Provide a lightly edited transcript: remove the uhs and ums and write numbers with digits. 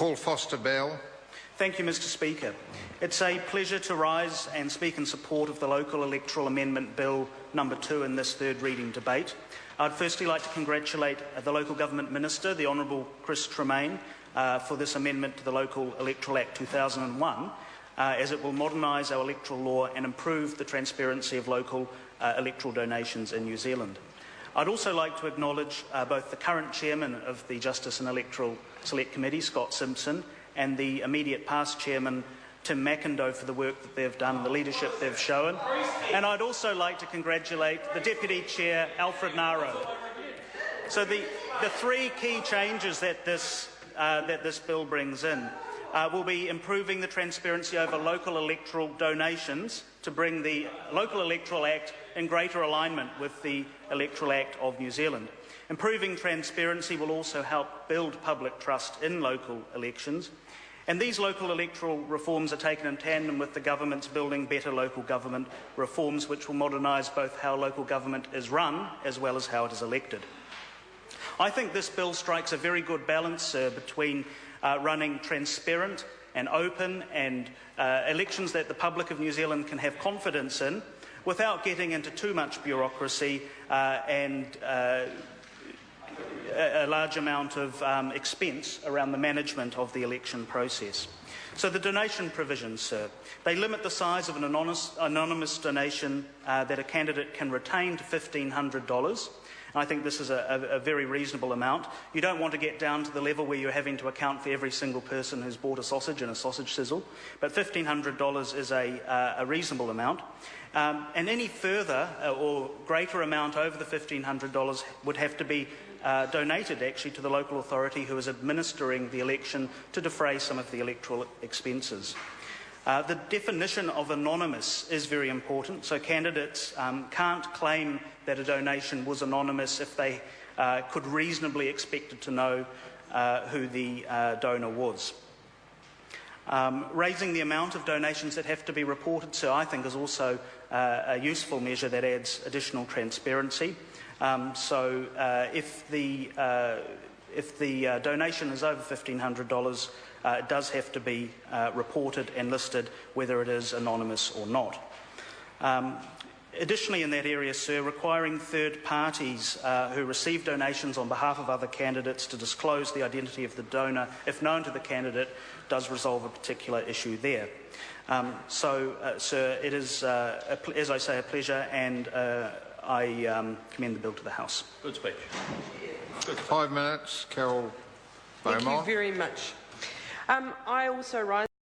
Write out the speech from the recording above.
Paul Foster-Bell. Thank you, Mr Speaker. It's a pleasure to rise and speak in support of the Local Electoral Amendment Bill No. 2 in this third reading debate. I'd firstly like to congratulate the Local Government Minister, the Honourable Chris Tremaine, for this amendment to the Local Electoral Act 2001, as it will modernise our electoral law and improve the transparency of local electoral donations in New Zealand. I'd also like to acknowledge both the current chairman of the Justice and Electoral Select Committee, Scott Simpson, and the immediate past chairman, Tim McIndoe, for the work that they've done and the leadership they've shown. And I'd also like to congratulate the Deputy Chair, Alfred Naro. So the three key changes that this bill brings in will be improving the transparency over local electoral donations to bring the Local Electoral Act in greater alignment with the Electoral Act of New Zealand. Improving transparency will also help build public trust in local elections. And these local electoral reforms are taken in tandem with the government's Building Better Local Government reforms, which will modernise both how local government is run as well as how it is elected. I think this bill strikes a very good balance between running transparent and open and elections that the public of New Zealand can have confidence in without getting into too much bureaucracy and a large amount of expense around the management of the election process. So the donation provisions, sir, they limit the size of an anonymous donation that a candidate can retain to $1,500. I think this is a very reasonable amount. You don't want to get down to the level where you're having to account for every single person who's bought a sausage and a sausage sizzle, but $1,500 is a reasonable amount. And any further or greater amount over the $1,500 would have to be donated actually to the local authority who is administering the election to defray some of the electoral expenses. The definition of anonymous is very important, so candidates can't claim that a donation was anonymous if they could reasonably expect to know who the donor was. Raising the amount of donations that have to be reported, so I think is also a useful measure that adds additional transparency. If the donation is over $1,500, it does have to be reported and listed whether it is anonymous or not. Additionally, in that area, sir, requiring third parties who receive donations on behalf of other candidates to disclose the identity of the donor, if known to the candidate, does resolve a particular issue there. Sir, it is, as I say, a pleasure, and I commend the bill to the House. Good speech. 5 minutes, Carol Beaumont. Thank you very much. I also rise